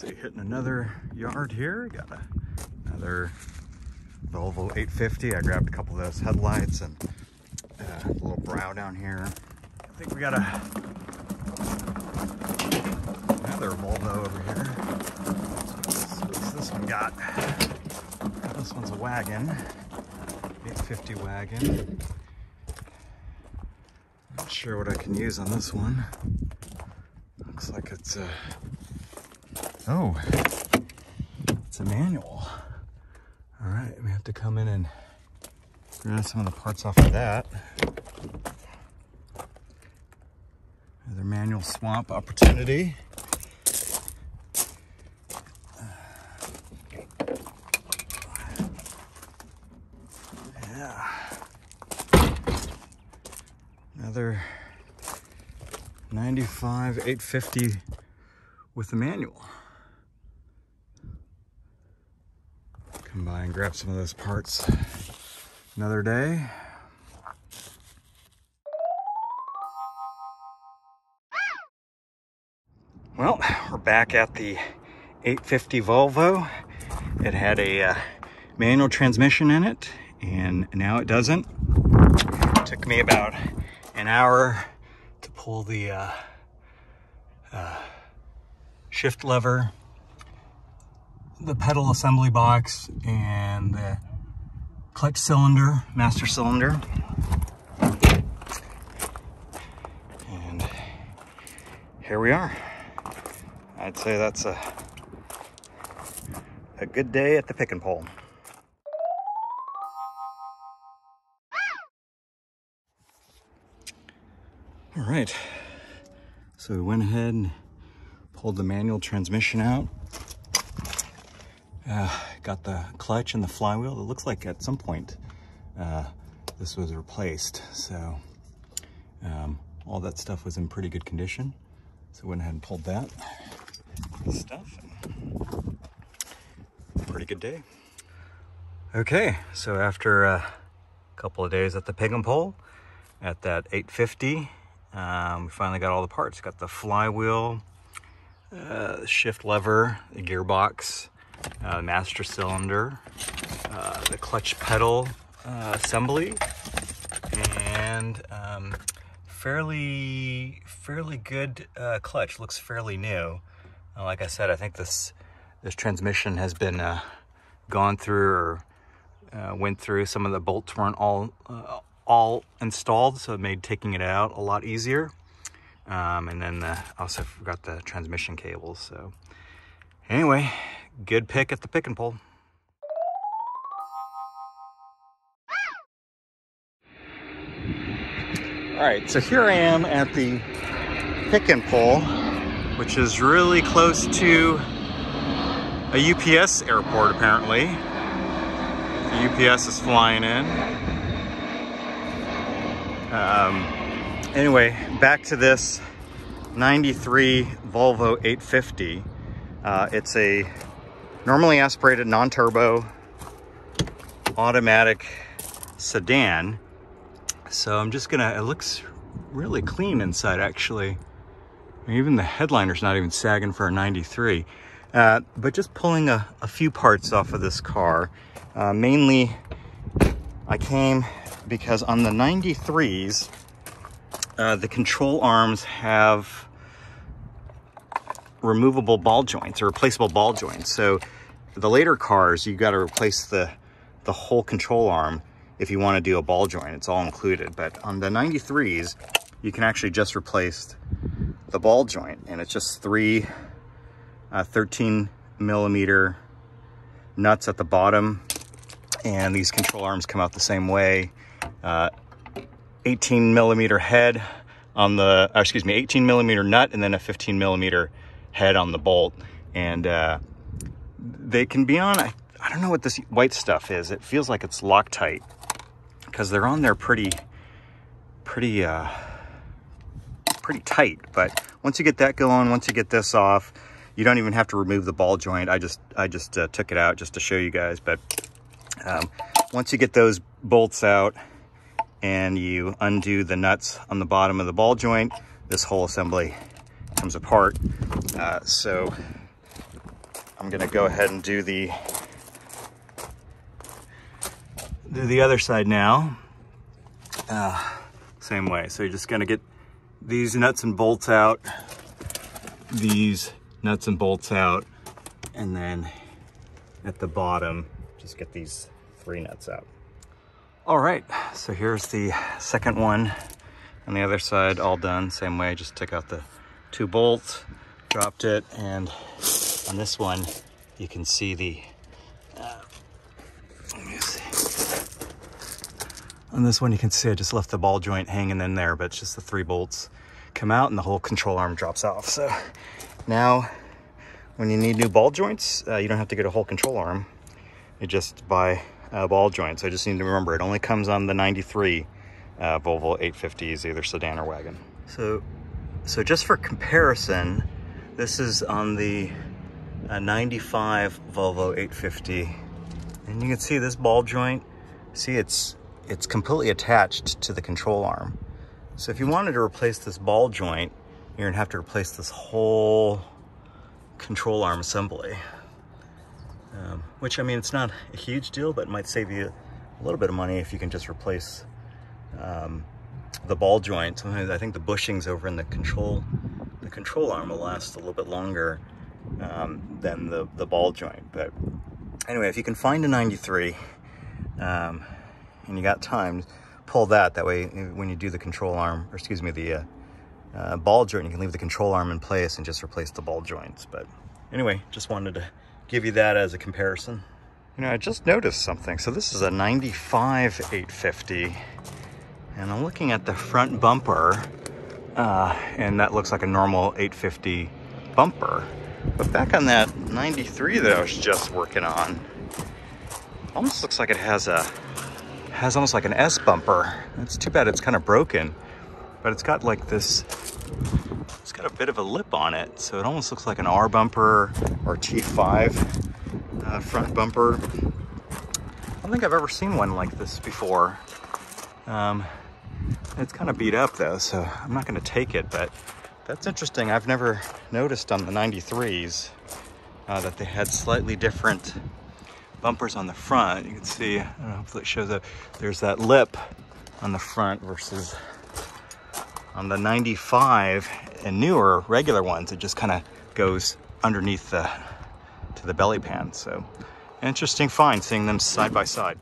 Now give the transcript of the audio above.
So hitting another yard here. Got another Volvo 850. I grabbed a couple of those headlights and a little brow down here. I think we got another Volvo over here. What's this one got? This one's a wagon, 850 wagon. Not sure what I can use on this one. Looks like it's a, oh, it's a manual. All right, we have to come in and grab some of the parts off of that. Another manual swamp opportunity. Yeah. Another 95 850 with the manual. Come by and grab some of those parts another day. Well, we're back at the 850 Volvo. It had a manual transmission in it, and now it doesn't. It took me about an hour to pull the shift lever, the pedal assembly box, and the clutch cylinder, master cylinder. And here we are. I'd say that's a good day at the pick and pull. All right, so we went ahead and pulled the manual transmission out. Got the clutch and the flywheel. It looks like at some point this was replaced, so all that stuff was in pretty good condition. So went ahead and pulled that stuff. Pretty good day. Okay, so after a couple of days at the pig and pull at that 850, we finally got all the parts. Got the flywheel, the shift lever, the gearbox, master cylinder, the clutch pedal assembly, and fairly good clutch. Looks fairly new. Like I said, I think this transmission has been gone through or went through. Some of the bolts weren't all installed, so it made taking it out a lot easier. And then I also forgot the transmission cables. So anyway, good pick at the pick and pull. All right, so here I am at the pick and pull, which is really close to a UPS airport, apparently. The UPS is flying in. Anyway, back to this 93 Volvo 850. It's a normally aspirated, non-turbo, automatic sedan. So I'm just gonna, it looks really clean inside, actually. I mean, even the headliner's not even sagging for a 93. But just pulling a few parts off of this car. Mainly, I came because on the 93s, the control arms have removable ball joints or replaceable ball joints. So the later cars, you got to replace the whole control arm if you want to do a ball joint. It's all included. But on the 93s, you can actually just replace the ball joint, and it's just three 13 millimeter nuts at the bottom, and these control arms come out the same way. 18 millimeter head on the, 18 millimeter nut, and then a 15 millimeter head on the bolt. And they can be on, I don't know what this white stuff is. It feels like it's Loctite because they're on there pretty tight. But once you get that going, once you get this off, you don't even have to remove the ball joint. I just took it out just to show you guys. But once you get those bolts out and you undo the nuts on the bottom of the ball joint, this whole assembly comes apart. So I'm gonna go ahead and do the other side now. Same way. So you're just gonna get these nuts and bolts out, these nuts and bolts out, and then at the bottom, just get these 3 nuts out. All right, so here's the second one on the other side, all done, same way, just took out the 2 bolts, dropped it, and on this one, you can see the, let me see. On this one, you can see I just left the ball joint hanging in there, but it's just the 3 bolts come out and the whole control arm drops off. So now, when you need new ball joints, you don't have to get a whole control arm. You just buy a ball joint. So I just need to remember, it only comes on the 93 Volvo 850s, either sedan or wagon. So just for comparison, this is on the 95 Volvo 850. And you can see this ball joint, see it's completely attached to the control arm. So if you wanted to replace this ball joint, you're gonna have to replace this whole control arm assembly. Which, I mean, it's not a huge deal, but it might save you a little bit of money if you can just replace the ball joint. Sometimes I think the bushings over in the control arm will last a little bit longer than the ball joint. But anyway, if you can find a 93 and you got time, pull that. That way, when you do the control arm, or excuse me, the ball joint, you can leave the control arm in place and just replace the ball joints. But anyway, just wanted to give you that as a comparison. You know, I just noticed something. So this is a 95 850, and I'm looking at the front bumper, and that looks like a normal 850 bumper. But back on that 93 that I was just working on, almost looks like it has almost like an S bumper. It's too bad it's kind of broken, but it's got like this, it's got a bit of a lip on it, so it almost looks like an R bumper or T5 front bumper. I don't think I've ever seen one like this before. It's kind of beat up though, so I'm not going to take it, but that's interesting. I've never noticed on the 93s that they had slightly different bumpers on the front. You can see, I don't know, hopefully it shows up, there's that lip on the front versus on the 95 and newer regular ones, it just kind of goes underneath to the belly pan. So interesting find, seeing them side by side.